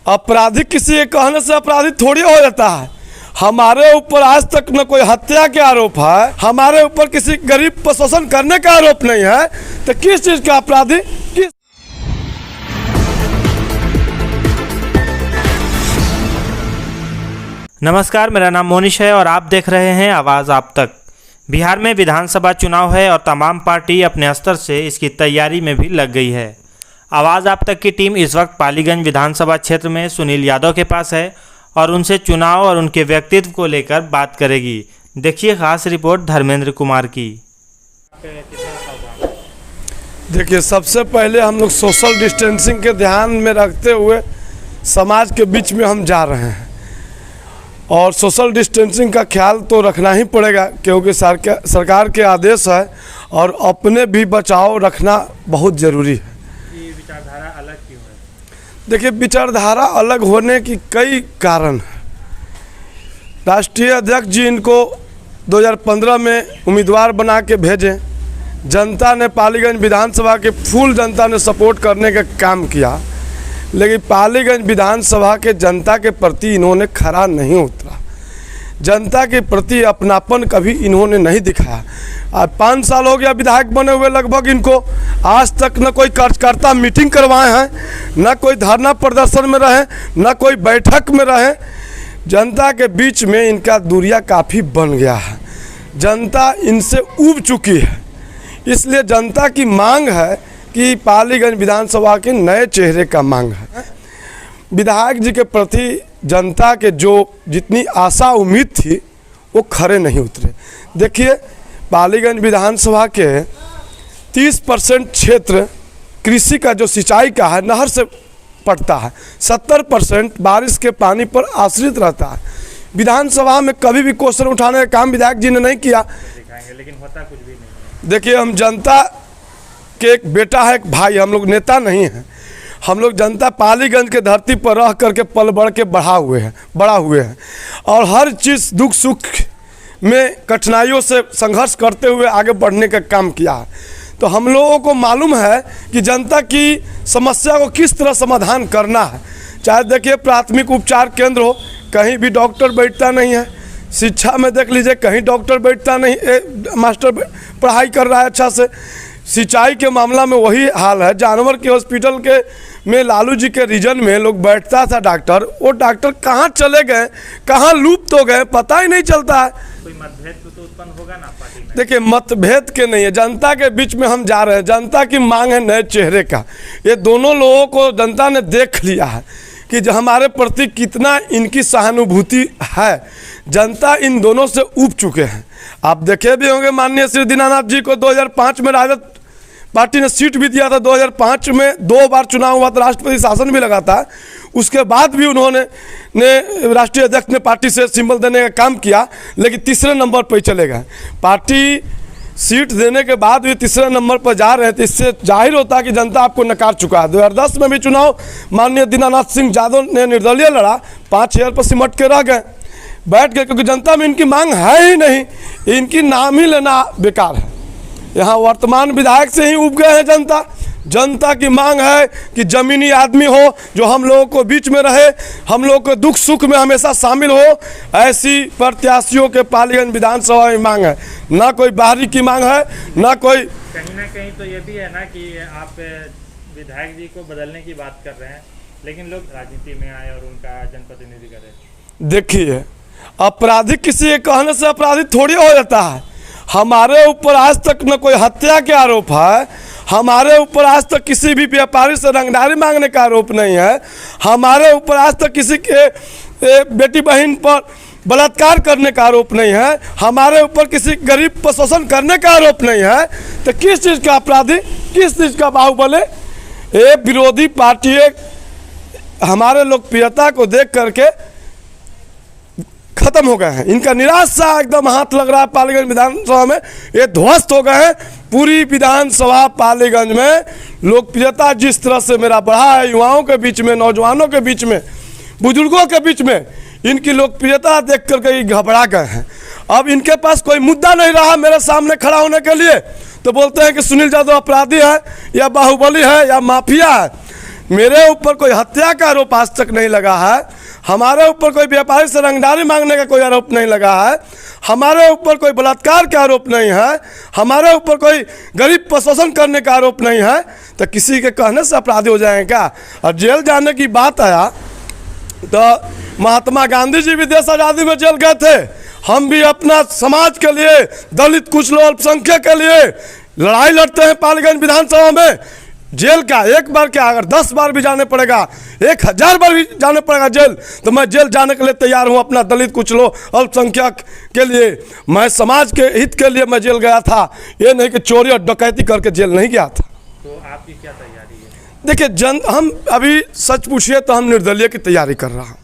अपराधी किसी के कहने से अपराधी थोड़ी हो जाता है। हमारे ऊपर आज तक न कोई हत्या के आरोप है, हमारे ऊपर किसी गरीब पर शोषण करने का आरोप नहीं है, तो किस चीज़ का अपराधी किस। नमस्कार, मेरा नाम मोनिश है और आप देख रहे हैं आवाज़ आप तक। बिहार में विधानसभा चुनाव है और तमाम पार्टी अपने स्तर से इसकी तैयारी में भी लग गई है। आवाज़ आप तक की टीम इस वक्त पालीगंज विधानसभा क्षेत्र में सुनील यादव के पास है और उनसे चुनाव और उनके व्यक्तित्व को लेकर बात करेगी। देखिए खास रिपोर्ट धर्मेंद्र कुमार की। देखिए, सबसे पहले हम लोग सोशल डिस्टेंसिंग के ध्यान में रखते हुए समाज के बीच में हम जा रहे हैं और सोशल डिस्टेंसिंग का ख्याल तो रखना ही पड़ेगा, क्योंकि सरकार के आदेश है और अपने भी बचाव रखना बहुत ज़रूरी है। ये विचारधारा अलग क्यों है? देखिए, विचारधारा अलग होने की कई कारण हैं। राष्ट्रीय अध्यक्ष जी इनको 2015 में उम्मीदवार बना के भेजे। जनता ने पालीगंज विधानसभा के फुल जनता ने सपोर्ट करने का काम किया, लेकिन पालीगंज विधानसभा के जनता के प्रति इन्होंने खरा नहीं उतरा। जनता के प्रति अपनापन कभी इन्होंने नहीं दिखाया। आज 5 साल हो गया विधायक बने हुए लगभग इनको, आज तक न कोई कार्यकर्ता मीटिंग करवाए हैं, न कोई धरना प्रदर्शन में रहे, न कोई बैठक में रहे। जनता के बीच में इनका दूरिया काफ़ी बन गया है। जनता इनसे ऊब चुकी है, इसलिए जनता की मांग है कि पालीगंज विधानसभा के नए चेहरे का मांग है। विधायक जी के प्रति जनता के जो जितनी आशा उम्मीद थी वो खरे नहीं उतरे। देखिए, पालीगंज विधानसभा के 30% क्षेत्र कृषि का जो सिंचाई का है नहर से पड़ता है, 70% बारिश के पानी पर आश्रित रहता है। विधानसभा में कभी भी क्वेश्चन उठाने का काम विधायक जी ने नहीं किया, लेकिन होता कुछ भी नहीं। देखिए, हम जनता के एक बेटा है, एक भाई, हम लोग नेता नहीं हैं। हम लोग जनता पालीगंज के धरती पर रह करके पल बढ़ के बड़ा हुए हैं और हर चीज़ दुख सुख में कठिनाइयों से संघर्ष करते हुए आगे बढ़ने का काम किया है। तो हम लोगों को मालूम है कि जनता की समस्या को किस तरह समाधान करना है। चाहे देखिए, प्राथमिक उपचार केंद्र हो, कहीं भी डॉक्टर बैठता नहीं है। शिक्षा में देख लीजिए, कहीं डॉक्टर बैठता नहीं, मास्टर पढ़ाई कर रहा है अच्छा से। सिंचाई के मामला में वही हाल है। जानवर के हॉस्पिटल के में लालू जी के रीजन में लोग बैठता था डॉक्टर, वो डॉक्टर कहाँ चले गए, कहाँ लुप्त हो गए, पता ही नहीं चलता है। कोई मतभेद तो उत्पन्न होगा ना पार्टी में? देखिए, मतभेद के नहीं है, जनता के बीच में हम जा रहे हैं। जनता की मांग है नए चेहरे का। ये दोनों लोगों को जनता ने देख लिया है कि जो हमारे प्रति कितना इनकी सहानुभूति है। जनता इन दोनों से ऊब चुके हैं। आप देखे भी होंगे, माननीय श्री दीनानाथ जी को 2005 में राजद पार्टी ने सीट भी दिया था। 2005 में 2 बार चुनाव हुआ था, राष्ट्रपति शासन भी लगा था। उसके बाद भी उन्होंने राष्ट्रीय अध्यक्ष ने पार्टी से सिंबल देने का काम किया, लेकिन तीसरे नंबर पर ही चले गए। पार्टी सीट देने के बाद भी तीसरे नंबर पर जा रहे थे। इससे जाहिर होता है कि जनता आपको नकार चुका है। 2010 में भी चुनाव माननीय दीनानाथ सिंह यादव ने निर्दलीय लड़ा, 5 पर सिमट के रह गए, बैठ गए, क्योंकि जनता में इनकी मांग है ही नहीं। इनकी नाम ही लेना बेकार है। यहाँ वर्तमान विधायक से ही उब गए हैं जनता। जनता की मांग है कि जमीनी आदमी हो, जो हम लोगों को बीच में रहे, हम लोग को दुख सुख में हमेशा शामिल हो। ऐसी प्रत्याशियों के पालीगंज विधानसभा में मांग है, ना कोई बाहरी की मांग है, ना कोई। कहीं ना कहीं तो ये भी है ना कि आप विधायक जी को बदलने की बात कर रहे हैं, लेकिन लोग राजनीति में आए और उनका जनप्रतिनिधि करें। देखिए, अपराधी किसी के कहने से अपराधी थोड़ी हो जाता है। हमारे ऊपर आज तक न कोई हत्या के आरोप है, हमारे ऊपर आज तक किसी भी व्यापारी से रंगदारी मांगने का आरोप नहीं है, हमारे ऊपर आज तक किसी के बेटी बहन पर बलात्कार करने का आरोप नहीं है, हमारे ऊपर किसी गरीब पर शोषण करने का आरोप नहीं है। तो किस चीज़ का अपराधी, किस चीज़ का बाहुबली? ये विरोधी पार्टी हमारे लोकप्रियता को देख करके खत्म हो गए हैं। इनका निराशा एकदम हाथ लग रहा है। पालीगंज विधानसभा में ये ध्वस्त हो गए हैं। पूरी विधानसभा पालीगंज में लोकप्रियता जिस तरह से मेरा बढ़ा है, युवाओं के बीच में, नौजवानों के बीच में, बुजुर्गों के बीच में, इनकी लोकप्रियता देख करके घबरा गए हैं। अब इनके पास कोई मुद्दा नहीं रहा मेरे सामने खड़ा होने के लिए, तो बोलते हैं कि सुनील यादव अपराधी है या बाहुबली है या माफिया है। मेरे ऊपर कोई हत्या का आरोप आज तक नहीं लगा है, हमारे ऊपर कोई व्यापारी से रंगदारी मांगने का कोई आरोप नहीं लगा है, हमारे ऊपर कोई बलात्कार का आरोप नहीं है, हमारे ऊपर कोई गरीब पर शोषण करने का आरोप नहीं है, तो किसी के कहने से अपराधी हो जाएंगे क्या? और जेल जाने की बात आया तो महात्मा गांधी जी भी देश आज़ादी में जेल गए थे। हम भी अपना समाज के लिए, दलित कुचलों अल्पसंख्यक के लिए लड़ाई लड़ते हैं पालीगंज विधानसभा में। जेल का एक बार क्या, अगर 10 बार भी जाने पड़ेगा, 1000 बार भी जाने पड़ेगा जेल, तो मैं जेल जाने के लिए तैयार हूँ। अपना दलित कुचलों अल्पसंख्यक के लिए, मैं समाज के हित के लिए मैं जेल गया था, ये नहीं कि चोरी और डकैती करके जेल नहीं गया था। तो आपकी क्या तैयारी है? देखिए, हम अभी सच पूछिए तो हम निर्दलीय की तैयारी कर रहा हूँ।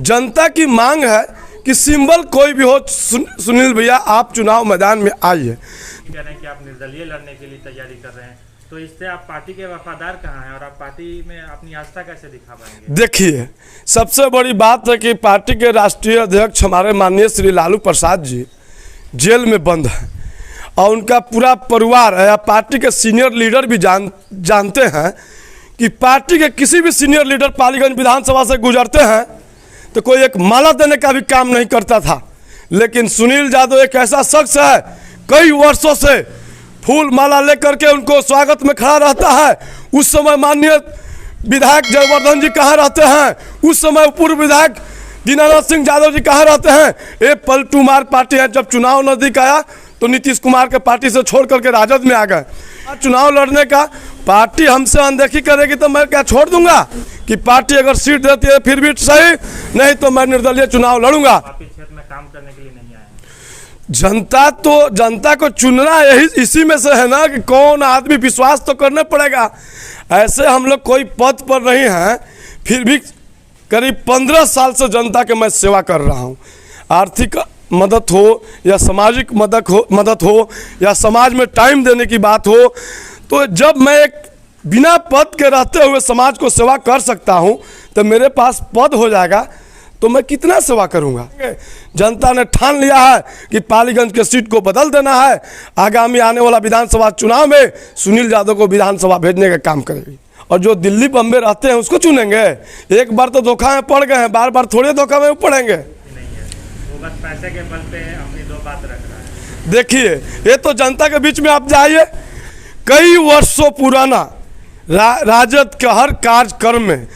जनता की मांग है कि सिंबल कोई भी हो, सुनील भैया आप चुनाव मैदान में आइए। कह रहे हैं कि आप निर्दलीय लड़ने के लिए तैयारी कर रहे हैं, तो इससे आप पार्टी के वफादार कहाँ हैं और आप पार्टी में अपनी आस्था कैसे दिखा पाएंगे? देखिए, सबसे बड़ी बात है कि पार्टी के राष्ट्रीय अध्यक्ष हमारे माननीय श्री लालू प्रसाद जी जेल में बंद हैं और उनका पूरा परिवार है, पार्टी के सीनियर लीडर भी जानते हैं कि पार्टी के किसी भी सीनियर लीडर पालीगंज विधानसभा से गुजरते हैं तो कोई एक माला देने का भी काम नहीं करता था। लेकिन सुनील यादव एक ऐसा शख्स है, कई वर्षों से फूल माला लेकर के उनको स्वागत में खड़ा रहता है। उस समय माननीय विधायक जयवर्धन जी कहाँ रहते हैं, उस समय पूर्व विधायक दीनानाथ सिंह यादव जी कहाँ रहते हैं। ये पलटू मार पार्टी है। जब चुनाव नजदीक आया तो नीतीश कुमार के पार्टी से छोड़ करके राजद में आ गए। चुनाव लड़ने का पार्टी हमसे अनदेखी करेगी तो मैं क्या छोड़ दूंगा कि पार्टी अगर सीट देती है फिर भी सही, नहीं तो मैं निर्दलीय चुनाव लड़ूंगा। आप इस क्षेत्र में काम करने के लिए नहीं आए? जनता को चुनना यही इसी में से है ना कि कौन आदमी, विश्वास तो करना पड़ेगा। ऐसे हम लोग कोई पद पर नहीं हैं, फिर भी करीब 15 साल से जनता के मैं सेवा कर रहा हूँ। आर्थिक मदद हो या सामाजिक मदद हो या समाज में टाइम देने की बात हो, तो जब मैं एक बिना पद के रहते हुए समाज को सेवा कर सकता हूँ तो मेरे पास पद हो जाएगा तो मैं कितना सेवा करूँगा। जनता ने ठान लिया है कि पालीगंज के सीट को बदल देना है। आगामी आने वाला विधानसभा चुनाव में सुनील यादव को विधानसभा भेजने का काम करेगी और जो दिल्ली बम्बे रहते हैं उसको चुनेंगे। एक बार तो धोखा में पड़ गए हैं, बार बार थोड़े धोखा में पड़ेंगे। बस पैसे के बल पे अपनी दो बात रख रहा है। देखिए, ये तो जनता के बीच में आप जाइए, कई वर्षों पुराना राजद के हर कार्यक्रम में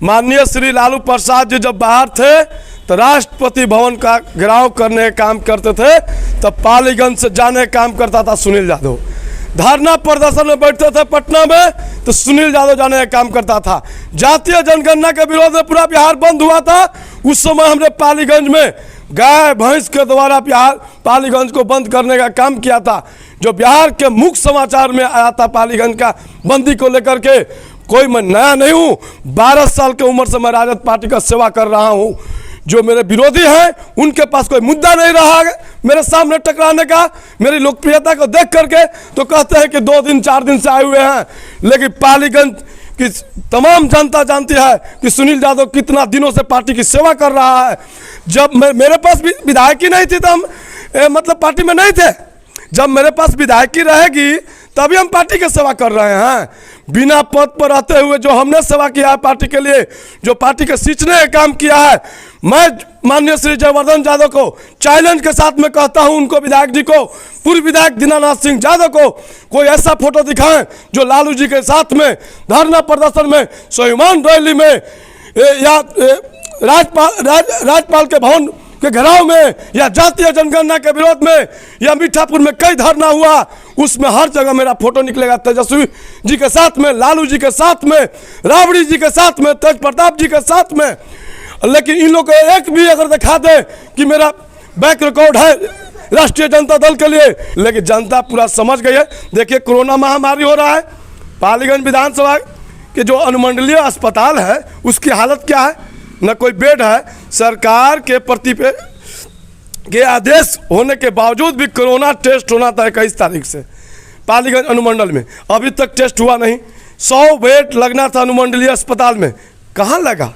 माननीय श्री लालू प्रसाद जी जब बाहर थे तो राष्ट्रपति भवन का घेराव करने का काम करते थे, तब पालीगंज से जाने का काम करता था सुनील यादव। धरना प्रदर्शन में बैठते थे पटना में तो सुनील यादव जाने का काम करता था। जातीय जनगणना के विरोध में पूरा बिहार बंद हुआ था। उस समय हमने पालीगंज में गाय भैंस के द्वारा पालीगंज को बंद करने का काम किया था। जो बिहार के मुख्य समाचार में आया था पालीगंज का बंदी को लेकर के। कोई मैं नया नहीं हूँ, 12 साल की उम्र से मैं राजद पार्टी का सेवा कर रहा हूँ। जो मेरे विरोधी हैं उनके पास कोई मुद्दा नहीं रहा मेरे सामने टकराने का। मेरी लोकप्रियता को देख करके तो कहते हैं कि 2 दिन 4 दिन से आए हुए हैं, लेकिन पालीगंज कि तमाम जनता जानती है कि सुनील यादव कितना दिनों से पार्टी की सेवा कर रहा है। जब मेरे पास भी विधायकी नहीं थी तो हम मतलब पार्टी में नहीं थे। जब मेरे पास विधायकी रहेगी तभी हम पार्टी की सेवा कर रहे हैं। बिना पद पर रहते हुए जो हमने सेवा किया है पार्टी के लिए, जो पार्टी के सींचने का काम किया है, मैं माननीय श्री जयवर्धन यादव को चैलेंज के साथ में कहता हूं, उनको विधायक जी को, पूर्व विधायक दीनानाथ सिंह यादव को कोई ऐसा फोटो दिखाएं जो लालू जी के साथ में धरना प्रदर्शन में, स्वाभिमान रैली में या राज्यपाल के भवन के घेराव में या जातीय जनगणना के विरोध में या मीठापुर में कई धरना हुआ, उसमें हर जगह मेरा फोटो निकलेगा। तेजस्वी जी के साथ में, लालू जी के साथ में, राबड़ी जी के साथ में, तेज प्रताप जी के साथ में। लेकिन इन लोगों को एक भी अगर दिखा दे कि मेरा बैक रिकॉर्ड है राष्ट्रीय जनता दल के लिए, लेकिन जनता पूरा समझ गई है। देखिए, कोरोना महामारी हो रहा है, पालीगंज विधानसभा के जो अनुमंडलीय अस्पताल है उसकी हालत क्या है, न कोई बेड है। सरकार के के आदेश होने के बावजूद भी कोरोना टेस्ट होना था 21 तारीख से पालीगंज अनुमंडल में, अभी तक टेस्ट हुआ नहीं। 100 बेड लगना था अनुमंडलीय अस्पताल में, कहाँ लगा?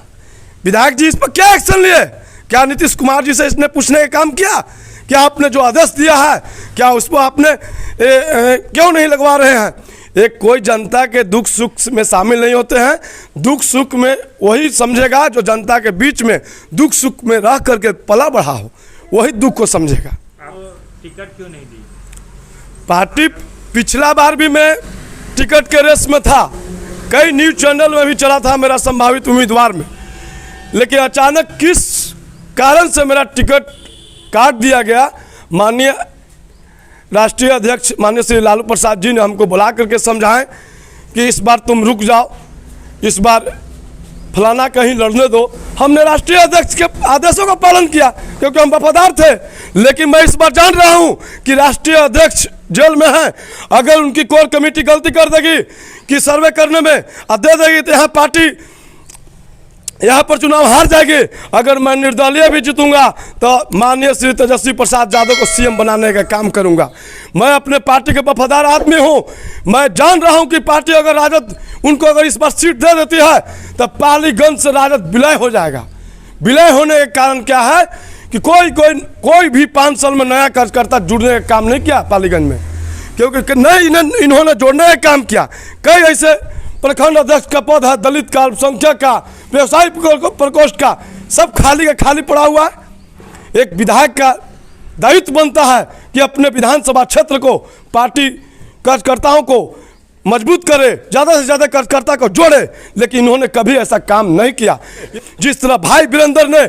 विधायक जी इस पर क्या एक्शन लिए? क्या नीतीश कुमार जी से इसने पूछने का काम किया? क्या आपने जो आदेश दिया है क्या उस पर आपने क्यों नहीं लगवा रहे हैं? एक कोई जनता के दुख सुख में शामिल नहीं होते हैं। दुख सुख में वही समझेगा जो जनता के बीच में दुख सुख में रह करके पला बढ़ा हो, वही दुख को समझेगा। आप टिकट क्यों नहीं दी? पार्टी पिछला बार भी मैं टिकट के रेस में था, कई न्यूज चैनल में भी चला था मेरा संभावित उम्मीदवार में, लेकिन अचानक किस कारण से मेरा टिकट काट दिया गया, माननीय राष्ट्रीय अध्यक्ष माननीय श्री लालू प्रसाद जी ने हमको बुला करके समझाएं कि इस बार तुम रुक जाओ, इस बार फलाना कहीं लड़ने दो। हमने राष्ट्रीय अध्यक्ष के आदेशों का पालन किया क्योंकि हम वफादार थे, लेकिन मैं इस बार जान रहा हूं कि राष्ट्रीय अध्यक्ष जेल में हैं। अगर उनकी कोर कमेटी गलती कर देगी कि सर्वे करने में दे देगी तो यहाँ पर चुनाव हार जाएगी। अगर मैं निर्दलीय भी जीतूंगा तो माननीय श्री तेजस्वी प्रसाद यादव को सीएम बनाने का काम करूंगा। मैं अपने पार्टी के वफादार आदमी हूं। मैं जान रहा हूं कि पार्टी अगर राजद उनको अगर इस बार सीट दे देती है तो पालीगंज से राजद विलय हो जाएगा। विलय होने का कारण क्या है कि कोई भी 5 साल में नया कार्यकर्ता जुड़ने का काम नहीं किया पालीगंज में, क्योंकि नहीं इन्होंने जोड़ने का काम किया। कई ऐसे प्रखंड अध्यक्ष का पद है, दलित का, अल्पसंख्यक का, व्यवसायिक प्रकोष्ठ का, सब खाली का खाली पड़ा हुआ है। एक विधायक का दायित्व बनता है कि अपने विधानसभा क्षेत्र को पार्टी कार्यकर्ताओं को मजबूत करे, ज़्यादा से ज़्यादा कार्यकर्ता को जोड़े, लेकिन इन्होंने कभी ऐसा काम नहीं किया। जिस तरह भाई वीरेंद्र ने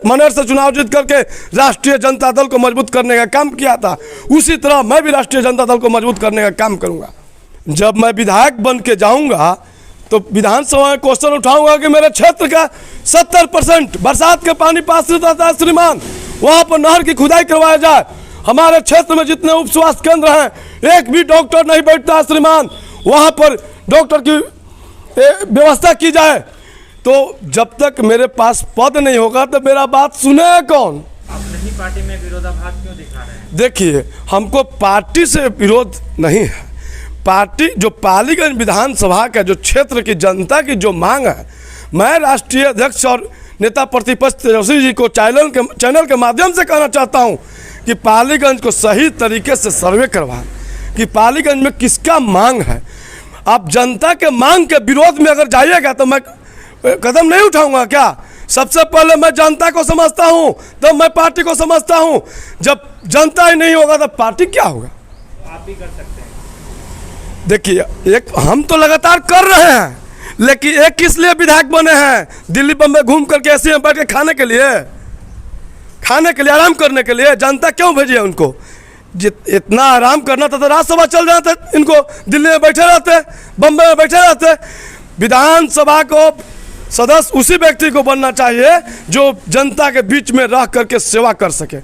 मनेर से चुनाव जीत करके राष्ट्रीय जनता दल को मजबूत करने का काम किया था, उसी तरह मैं भी राष्ट्रीय जनता दल को मजबूत करने का काम करूँगा। जब मैं विधायक बन के जाऊँगा तो विधानसभा में क्वेश्चन उठाऊंगा कि मेरे क्षेत्र का 70% बरसात के पानी पास रहता है श्रीमान, वहाँ पर नहर की खुदाई करवाया जाए। हमारे क्षेत्र में जितने उप स्वास्थ्य केंद्र हैं एक भी डॉक्टर नहीं बैठता है श्रीमान, वहाँ पर डॉक्टर की व्यवस्था की जाए। तो जब तक मेरे पास पद नहीं होगा तो मेरा बात सुने कौन? आप नहीं पार्टी में विरोधाभास क्यों दिखा रहे हैं? देखिए, हमको पार्टी से विरोध नहीं है। पार्टी जो पालीगंज विधानसभा का जो क्षेत्र की जनता की जो मांग है, मैं राष्ट्रीय अध्यक्ष और नेता प्रतिपक्ष तेजस्वी जी को चैनल के माध्यम से कहना चाहता हूं कि पालीगंज को सही तरीके से सर्वे करवाएं कि पालीगंज में किसका मांग है। आप जनता के मांग के विरोध में अगर जाइएगा तो मैं कदम नहीं उठाऊंगा क्या? सबसे पहले मैं जनता को समझता हूं, तब मैं पार्टी को समझता हूं। जब जनता ही नहीं होगा तो पार्टी क्या होगा? आप भी कर सकते हैं। देखिए, एक हम तो लगातार कर रहे हैं, लेकिन एक किस लिए विधायक बने हैं? दिल्ली बम्बई घूम करके ऐसे में बैठ के खाने के लिए, आराम करने के लिए? जनता क्यों भेजी है उनको? इतना आराम करना था तो राज्यसभा चल जाते, इनको दिल्ली में बैठे रहते, बम्बई में बैठे रहते। विधानसभा को सदस्य उसी व्यक्ति को बनना चाहिए जो जनता के बीच में रह करके सेवा कर सके।